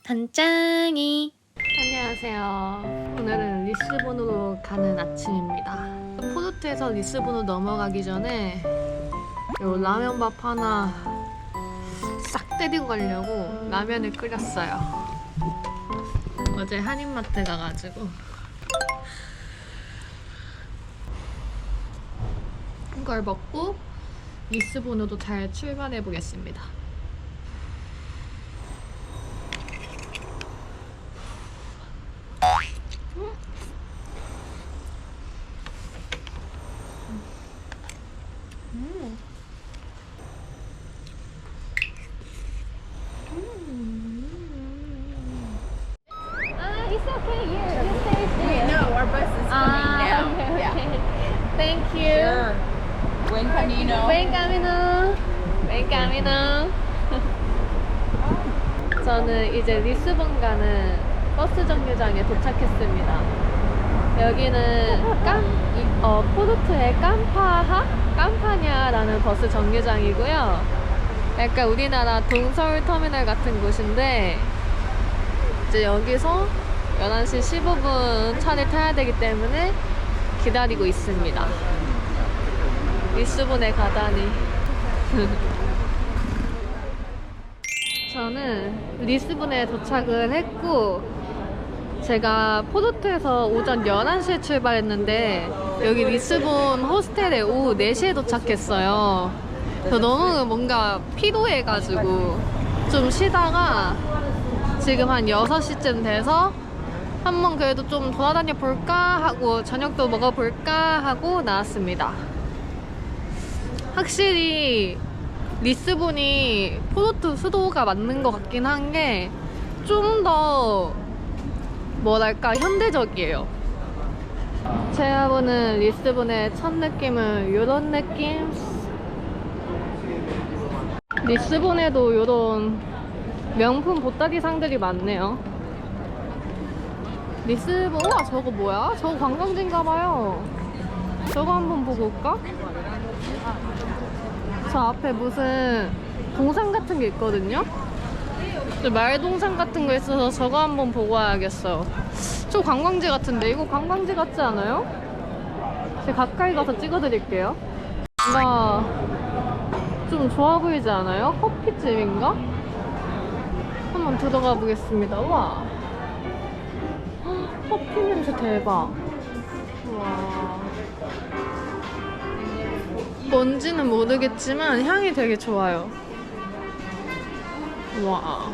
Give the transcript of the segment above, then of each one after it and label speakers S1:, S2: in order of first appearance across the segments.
S1: 단짱이 안녕하세요. 오늘은 리스본으로 가는 아침입니다. 포르투에서 리스본으로 넘어가기 전에 요 라면밥 하나 싹 때리고 가려고 라면을 끓였어요. 어제 한인마트 가가지고 이걸 먹고 리스본으로 잘 출발해 보겠습니다. It's okay. You stay here.
S2: No, our bus is coming now.
S1: Okay,
S2: Yeah.
S1: okay. Thank you.
S2: Sure. Buen camino.
S1: Buen camino. Buen camino. 저는 이제 리스본 가는 버스 정류장에 도착했습니다. 여기는 포르투의 깜파냐라는 버스 정류장이고요. 약간 우리나라 동서울터미널 같은 곳인데 이제 여기서 11시 15분 차를 타야 되기 때문에 기다리고 있습니다. 리스본에 가다니. 저는 리스본에 도착을 했고, 제가 포르투에서 오전 11시에 출발했는데 여기 리스본 호스텔에 오후 4시에 도착했어요. 그래서 너무 뭔가 피로해가지고 좀 쉬다가 지금 한 6시쯤 돼서 한번 그래도 좀 돌아다녀 볼까 하고 저녁도 먹어볼까 하고 나왔습니다. 확실히 리스본이 포르투 수도가 맞는 것 같긴 한 게 좀 더 뭐랄까 현대적이에요. 제가 보는 리스본의 첫 느낌은 이런 느낌? 리스본에도 이런 명품 보따리 상들이 많네요. 리스본, 우와 저거 뭐야? 저거 관광지인가봐요. 저거 한번 보고 올까? 저 앞에 무슨 동상 같은 게 있거든요? 말동상 같은 거 있어서 저거 한번 보고 와야겠어요. 저 관광지 같은데 이거 관광지 같지 않아요? 제가 가까이 가서 찍어드릴게요. 뭔가 좀 좋아 보이지 않아요? 커피집인가? 한번 들어가 보겠습니다. 우와, 커피 냄새 대박. 우와, 뭔지는 모르겠지만 향이 되게 좋아요. 우와,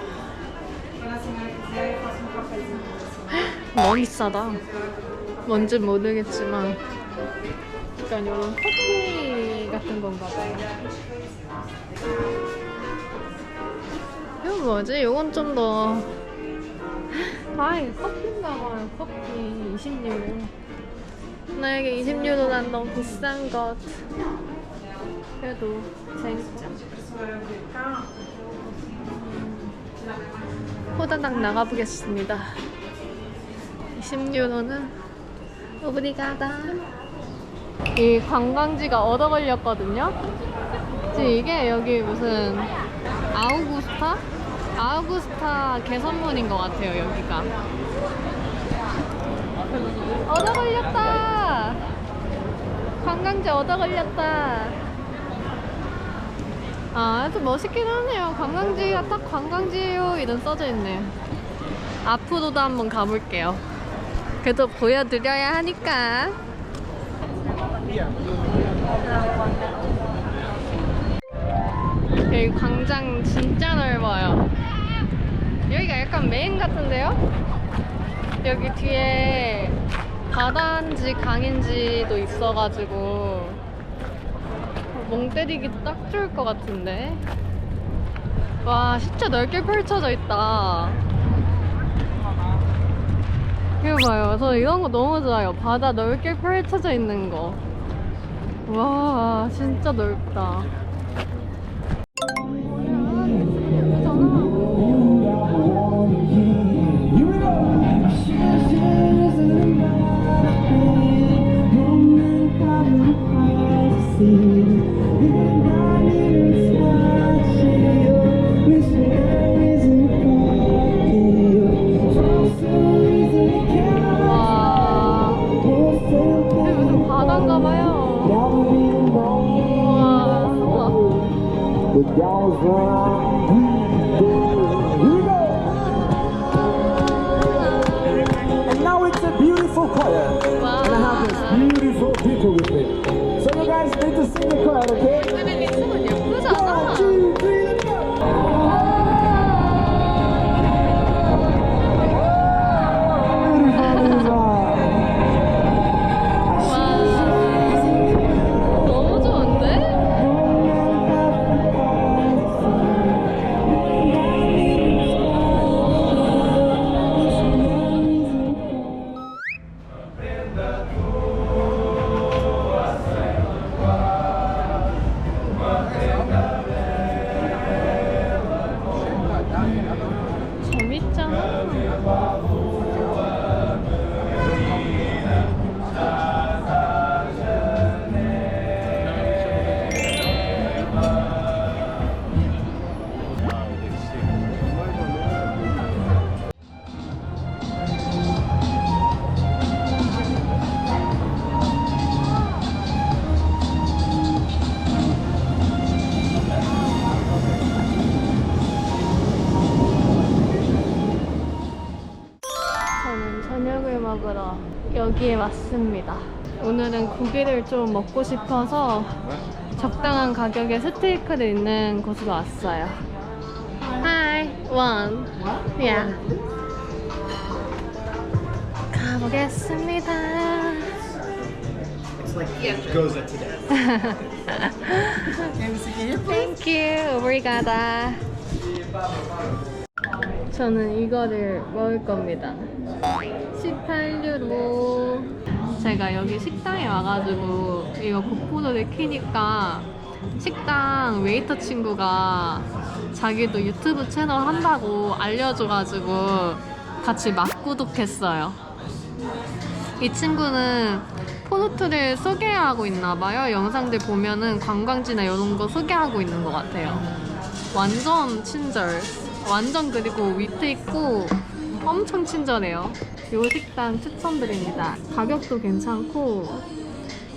S1: 너무 비싸다. 뭔진 모르겠지만 약간 이런 커피 같은 건가 봐요. 이건 뭐지? 이건 좀 더 아이 커피인가 봐요. 커피 20유로. 나에게 20유로란 너무 비싼 것. 그래도 재밌죠. 호다닥 나가보겠습니다. 20유로는 오브리가다. 이 관광지가 얻어 걸렸거든요. 지금 이게 여기 무슨 아우구스타 개선문인 것 같아요. 여기가 얻어 걸렸다. 관광지 얻어 걸렸다. 아, 좀 멋있긴 하네요. 관광지가 딱 관광지예요 이런 써져 있네요. 앞으로도 한번 가볼게요. 그래도 보여드려야 하니까. 여기 광장 진짜 넓어요. 여기가 약간 메인 같은데요? 여기 뒤에 바다인지 강인지도 있어가지고 멍 때리기도 딱 좋을 것 같은데. 와, 진짜 넓게 펼쳐져 있다. 이거 봐요. 저 이런 거 너무 좋아요. 바다 넓게 펼쳐져 있는 거. 와, 진짜 넓다.
S3: The gals run. Here we go. And now it's a beautiful choir. And I have these beautiful people with me. So you guys need to sing the choir, okay?
S1: 근데 미츠는 예쁘잖아.
S3: 1, 2, 3, let's go.
S1: 너무 좋은데? 재밌잖아. 저는 저녁을 먹으러 여기에 왔습니다. 오늘은 고기를 좀 먹고 싶어서 적당한 가격에 스테이크를 있는 곳으로 왔어요. Hi, one. Yeah. 가보겠습니다.
S4: goes today.
S1: Thank you. 오브리가다. 저는 이거를 먹을 겁니다. 18유로. 제가 여기 식당에 와가지고 이거 고프로를 키니까 식당 웨이터 친구가 자기도 유튜브 채널 한다고 알려줘가지고 같이 맛구독했어요. 이 친구는 포르투를 소개하고 있나봐요. 영상들 보면은 관광지나 이런 거 소개하고 있는 것 같아요. 완전 친절. 완전 그리고 위트 있고 엄청 친절해요. 이 식당 추천드립니다. 가격도 괜찮고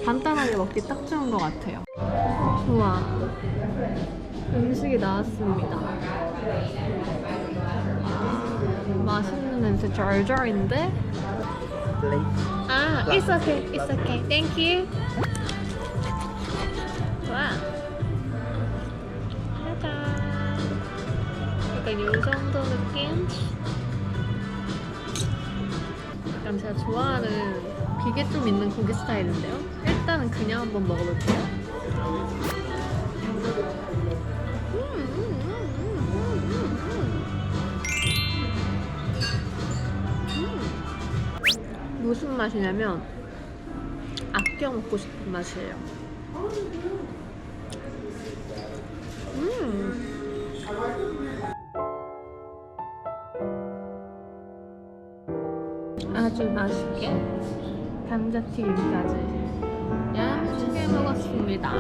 S1: 간단하게 먹기 딱 좋은 것 같아요. 좋아. 음식이 나왔습니다. 맛있는 냄새 쩔쩔인데? 아, it's okay, it's okay. Thank you. 와. 짜잔. 약간 요 정도 느낌? 약간 제가 좋아하는 비계 좀 있는 고기 스타일인데요? 일단은 그냥 한번 먹어볼게요. 무슨 맛이냐면 아껴 먹고 싶은 맛이에요. 아주 맛있게 감자튀김까지 야무지게 먹었습니다.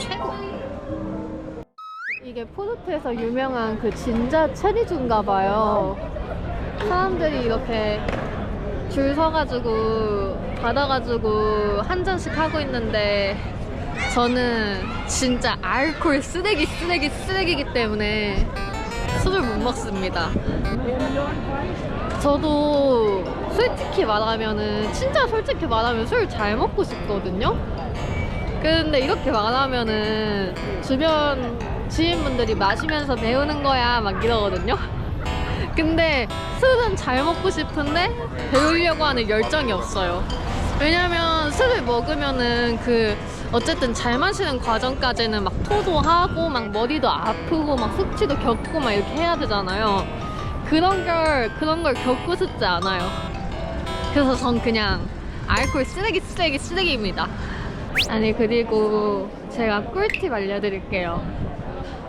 S1: 최고! 이게 포르투에서 유명한 그 진자 체리주인가 봐요. 사람들이 이렇게 줄 서가지고 받아가지고 한 잔씩 하고 있는데 저는 진짜 알코올 쓰레기이기 때문에 술을 못 먹습니다. 저도 진짜 솔직히 말하면 술 잘 먹고 싶거든요. 근데 이렇게 말하면은 주변 지인분들이 마시면서 배우는 거야 막 이러거든요. 근데 술은 잘 먹고 싶은데 배우려고 하는 열정이 없어요. 왜냐면 술을 먹으면은 어쨌든 잘 마시는 과정까지는 막 토도 하고 막 머리도 아프고 막 숙취도 겪고 막 이렇게 해야 되잖아요. 그런 걸 겪고 싶지 않아요. 그래서 전 그냥 알코올 쓰레기입니다. 아니, 그리고 제가 꿀팁 알려드릴게요.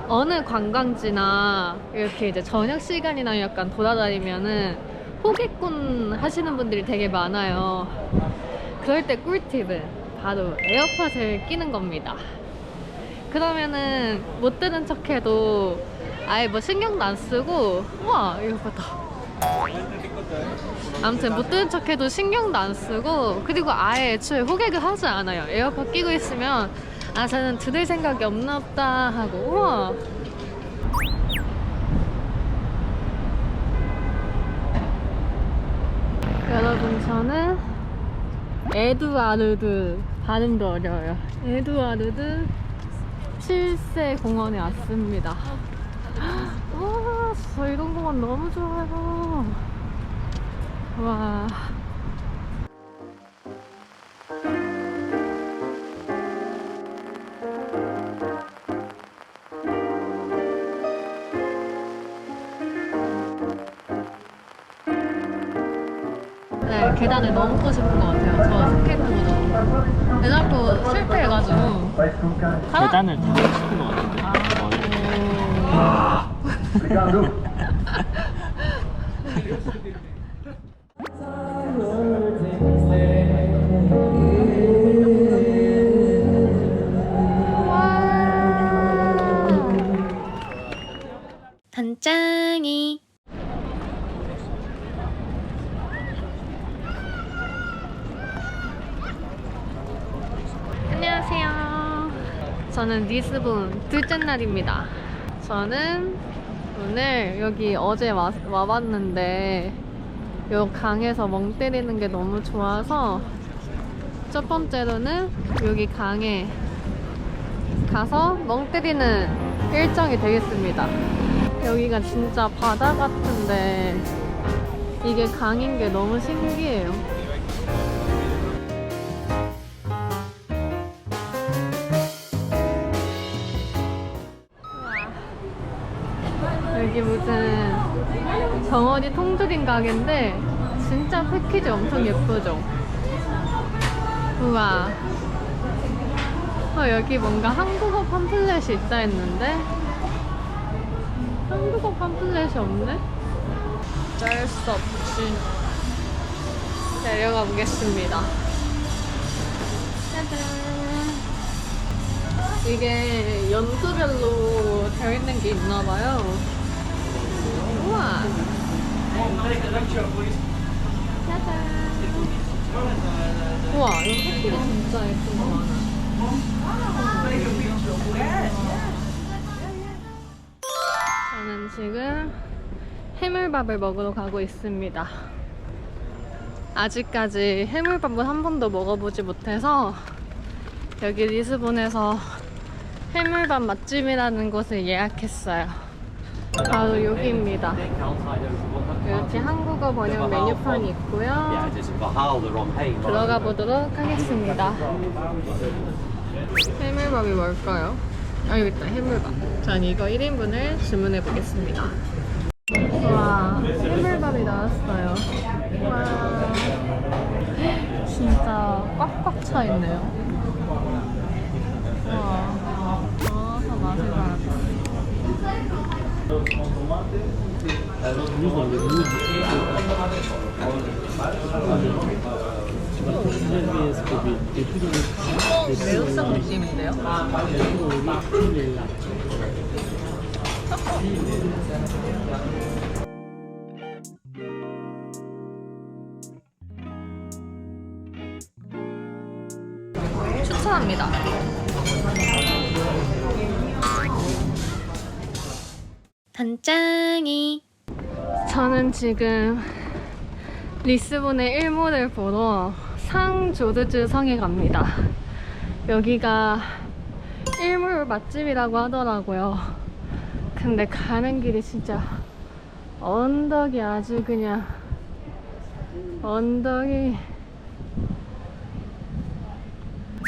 S1: 어느 관광지나 이렇게 이제 저녁 시간이나 약간 돌아다니면은 호객꾼 하시는 분들이 되게 많아요. 그럴 때 꿀팁은 바로 에어팟을 끼는 겁니다. 그러면은 못 들은 척해도 아예 뭐 신경도 안 쓰고, 우와 이거 보다. 아무튼 못 들은 척해도 신경도 안 쓰고, 그리고 아예 애초에 호객을 하지 않아요. 에어팟 끼고 있으면 아, 저는 들을 생각이 없나 보다 하고. 우와. 여러분, 저는 에두아르드, 발음도 어려워요. 에두아르드 7세 공원에 왔습니다. 와, 저 이런 공원 너무 좋아요. 와. 네, 계단을 넘고 싶은 것 같아요. 저 스케이트보드. 근데 자꾸 실패해가지고.
S5: 계단을 타고 싶은 것 같은데.
S1: 단짱이. 안녕하세요. 저는 리스본 둘째 날입니다. 저는 오늘 여기 어제 와봤는데 요 강에서 멍 때리는 게 너무 좋아서 첫 번째로는 여기 강에 가서 멍 때리는 일정이 되겠습니다. 여기가 진짜 바다 같은데 이게 강인 게 너무 신기해요. 여기 무슨 정어리 통조림 가게인데 진짜 패키지 엄청 예쁘죠? 우와. 여기 뭔가 한국어 팜플렛이 있다 했는데 한국어 팜플렛이 없네? 어쩔 수 없지. 내려가 보겠습니다. 짜잔. 이게 연도별로 되어 있는 게 있나 봐요. 우와. 짜잔. 우와, 이거 패키지 진짜 예쁜 거 많아. 저는 지금 해물밥을 먹으러 가고 있습니다. 아직까지 해물밥을 한 번도 먹어보지 못해서 여기 리스본에서 해물밥 맛집이라는 곳을 예약했어요. 바로 여기입니다. 이렇게 한국어 번역 메뉴판이 있고요. 들어가 보도록 하겠습니다. 해물밥이 뭘까요? 아, 여기 있다. 해물밥. 전 이거 1인분을 주문해 보겠습니다. 와, 해물밥이 나왔어요. 와, 진짜 꽉꽉 차 있네요. 와, 더 맛을 봐야겠다. 매운탕 느낌인데요? 추천합니다. 단짱이. 저는 지금 리스본의 일몰을 보러 상조르즈 성에 갑니다. 여기가 일몰 맛집이라고 하더라고요. 근데 가는 길이 진짜 언덕이 아주 그냥 언덕이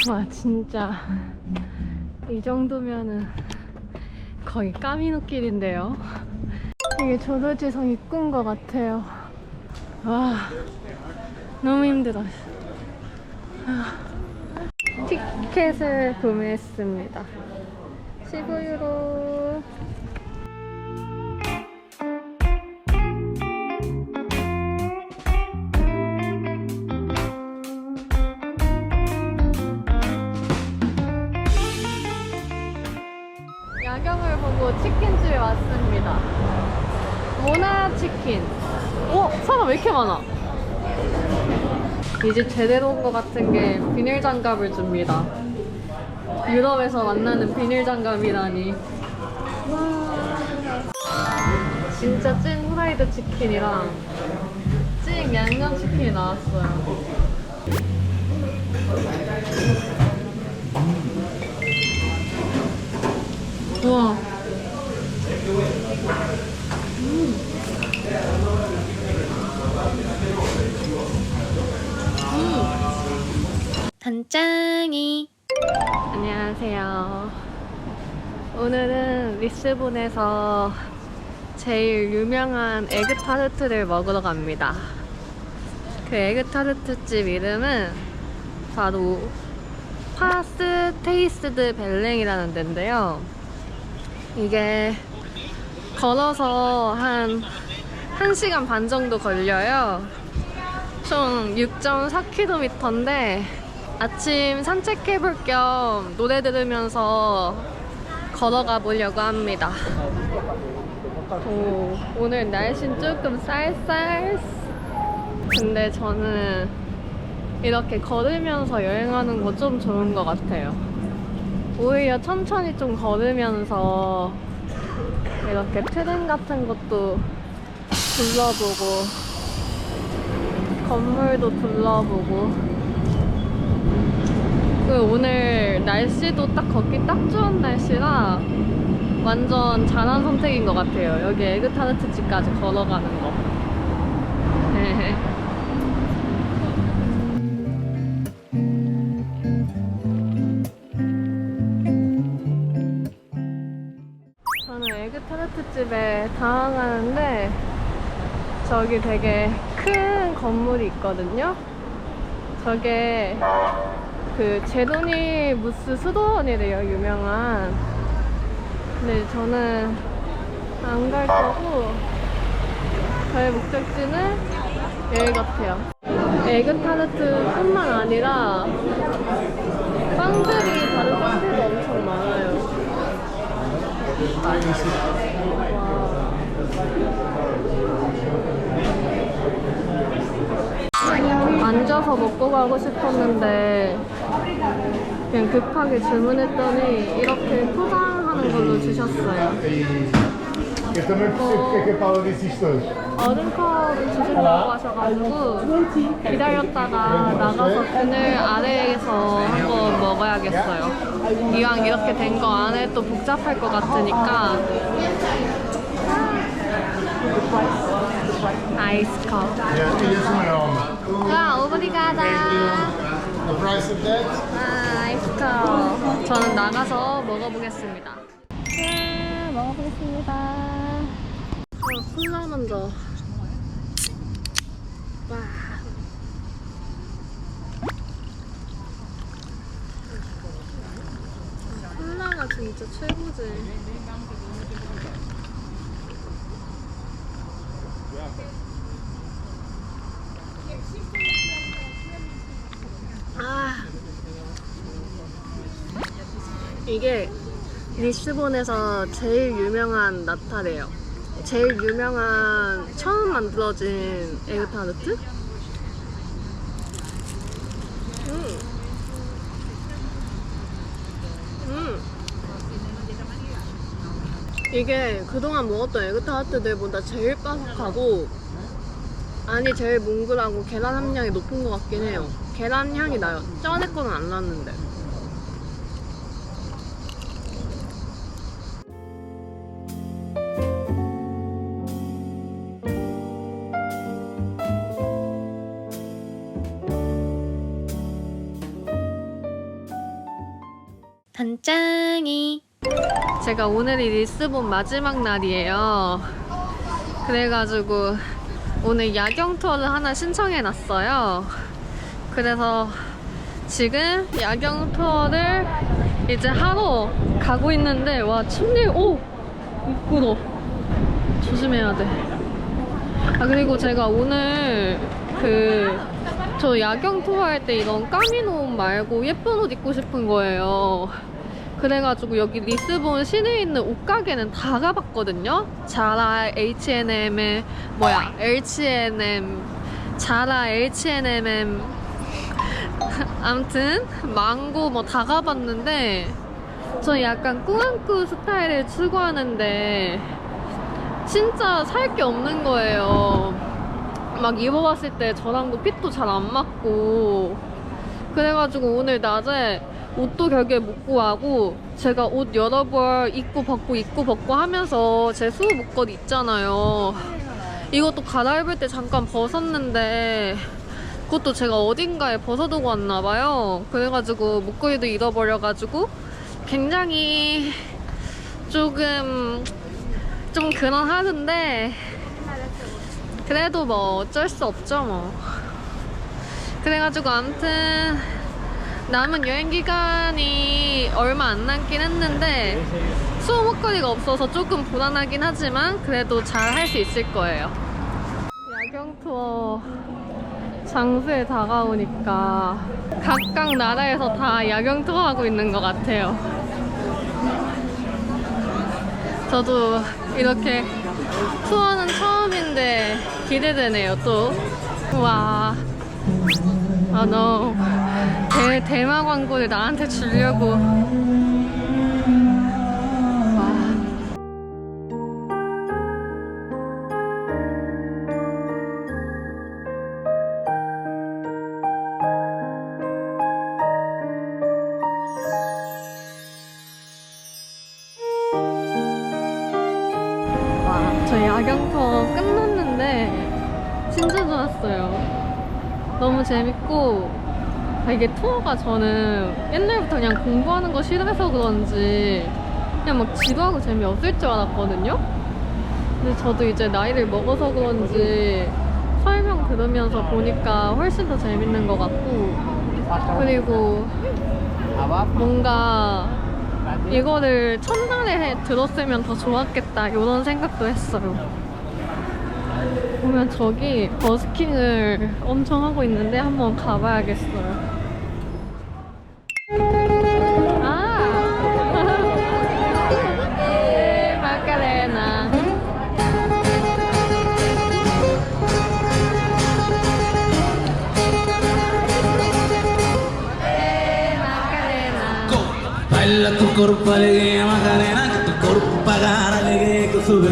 S1: 와, 진짜 이 정도면은 거의 까미노길인데요. 이게 조르지 성 입구인 것 같아요. 와, 너무 힘들어요. 티켓을 구매했습니다. 15유로. 야경을 보고 치킨집에 왔습니다. 모나 치킨. 사람 왜 이렇게 많아? 이제 제대로 온 것 같은 게 비닐 장갑을 줍니다. 유럽에서 만나는 비닐 장갑이라니. 와. 진짜 찐 후라이드 치킨이랑 찐 양념 치킨이 나왔어요. 우와. 단짱이. 안녕하세요. 오늘은 리스본에서 제일 유명한 에그타르트를 먹으러 갑니다. 그 에그타르트 집 이름은 바로 파스 테이스드 벨랭이라는 데인데요. 이게 걸어서 한 1시간 반 정도 걸려요. 총 6.4km인데 아침 산책해볼 겸 노래 들으면서 걸어가 보려고 합니다. 오늘 날씨는 조금 쌀쌀. 근데 저는 이렇게 걸으면서 여행하는 거 좀 좋은 것 같아요. 오히려 천천히 좀 걸으면서 이렇게 트램 같은 것도 둘러보고 건물도 둘러보고. 오늘 날씨도 딱 걷기 딱 좋은 날씨라 완전 잘한 선택인 것 같아요. 여기 에그타르트 집까지 걸어가는 거. 저는 에그타르트 집에 다가가는데 저기 되게 큰 건물이 있거든요. 저게 그 제도니 무스 수도원이래요, 유명한. 근데 저는 안 갈 거고 저의 목적지는 여기 같아요. 에그타르트 뿐만 아니라 빵들이 다른 빵들도 엄청 많아요. 앉아서 먹고 가고 싶었는데 그냥 급하게 주문했더니 이렇게 포장하는 걸로 주셨어요. 얼음컵 주시려고 하셔가지고 기다렸다가 나가서 그늘 아래에서 한번 먹어야겠어요. 이왕 이렇게 된 거 안에 또 복잡할 것 같으니까. 아이스컵. 야, 오브리가다. 아이스컵. 저는 나가서 먹어보겠습니다. 먹어보겠습니다. 콜라 먼저. 와. 콜라가 진짜 최고지. 이게 리스본에서 제일 유명한 나타래요. 제일 유명한 처음 만들어진 에그타르트? 이게 그동안 먹었던 에그타르트들보다 제일 바삭하고 안이 제일 몽글하고 계란 함량이 높은 것 같긴 해요. 계란 향이 나요. 전에 거는 안 났는데. 단짱이. 제가 오늘이 리스본 마지막 날이에요. 그래가지고 오늘 야경 투어를 하나 신청해놨어요. 그래서 지금 야경 투어를 이제 하러 가고 있는데, 와, 침대, 오! 미끄러. 조심해야 돼. 아, 그리고 제가 오늘 저 야경 투어 할 때 이런 까미노 옷 말고 예쁜 옷 입고 싶은 거예요. 그래가지고 여기 리스본 시내에 있는 옷가게는 다 가봤거든요. 자라, 아무튼 망고 뭐 다 가봤는데 저 약간 꾸안꾸 스타일을 추구하는데 진짜 살 게 없는 거예요. 막 입어봤을 때 저랑도 핏도 잘 안 맞고 그래가지고 오늘 낮에 옷도 결국에 못 구하고 제가 옷 여러 벌 입고 벗고 하면서 제 수호 목걸이 있잖아요. 이것도 갈아입을 때 잠깐 벗었는데 그것도 제가 어딘가에 벗어두고 왔나봐요. 그래가지고 목걸이도 잃어버려가지고 굉장히 조금 좀 그런 하루인데 그래도 뭐 어쩔 수 없죠 뭐. 그래가지고 아무튼 남은 여행 기간이 얼마 안 남긴 했는데 수호 목걸이가 없어서 조금 불안하긴 하지만 그래도 잘 할 수 있을 거예요. 야경 투어 장수에 다가오니까 각각 나라에서 다 야경 투어 하고 있는 것 같아요. 저도 이렇게 투어는 처음인데 기대되네요 또. 와, 아 너 대마 광고를 나한테 주려고. 와. 저 야경 투어 끝났는데 진짜 좋았어요. 너무 재밌고 이게 투어가 저는 옛날부터 그냥 공부하는 거 싫어해서 그런지 그냥 막 지루하고 재미없을 줄 알았거든요. 근데 저도 이제 나이를 먹어서 그런지 설명 들으면서 보니까 훨씬 더 재밌는 것 같고 그리고 뭔가 이거를 첫날에 들었으면 더 좋았겠다 이런 생각도 했어요. 보면 저기 버스킹을 엄청 하고 있는데 한번 가봐야겠어요. 마카레나.
S6: Baila tu cuerpo alegría Macarena, que tu cuerpo pagar alegría que sube.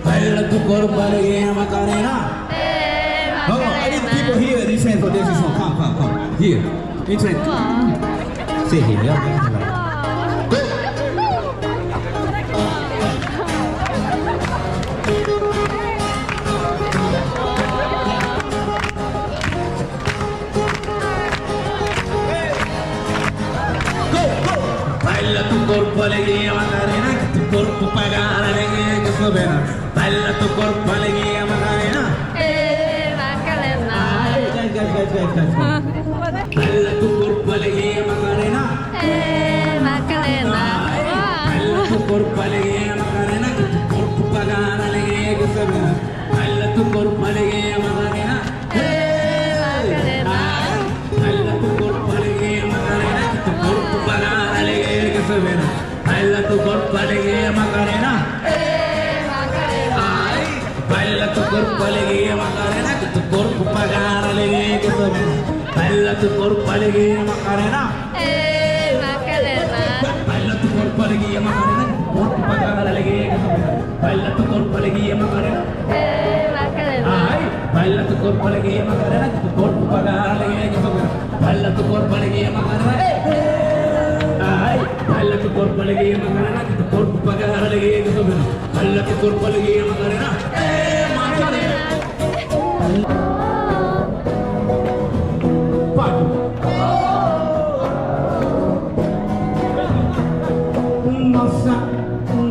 S6: Baila tu cuerpo alegría Macarena. Oh, I need people here. This hand for this song. Come. Here. Interest. Say here. Yeah. Baila tu cuerpo alegría Macarena, que tu cuerpo pagar alegría que sube. Baila tu cuerpo alegría Macarena.
S1: 마카레나.
S6: Baila tu cuerpo alegría Macarena.
S1: 마카레나.
S6: Baila tu cuerpo alegría Macarena, que tu cuerpo pagar alegría que sube. Baila tu cuerpo alegría Macarena. Baila tu cuerpo alegría Macarena, que tu cuerpo pagar alegría que sube. Baila tu cuerpo alegría Macarena. Baila tu cuerpo alegría Macarena, que tu cuerpo pagar alegría que sube. Baila tu cuerpo alegría Macarena. Baila tu cuerpo alegría Macarena, que tu cuerpo pagar alegría que sube. Baila tu cuerpo alegría Macarena. Baila tu cuerpo alegría Macarena, que tu cuerpo pagar alegría que sube. Baila tu cuerpo alegría Macarena. Baila tu cuerpo alegría Macarena, que tu cuerpo pagar alegría que sube. Baila tu cuerpo alegría Macarena.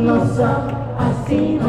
S3: Nossa, assim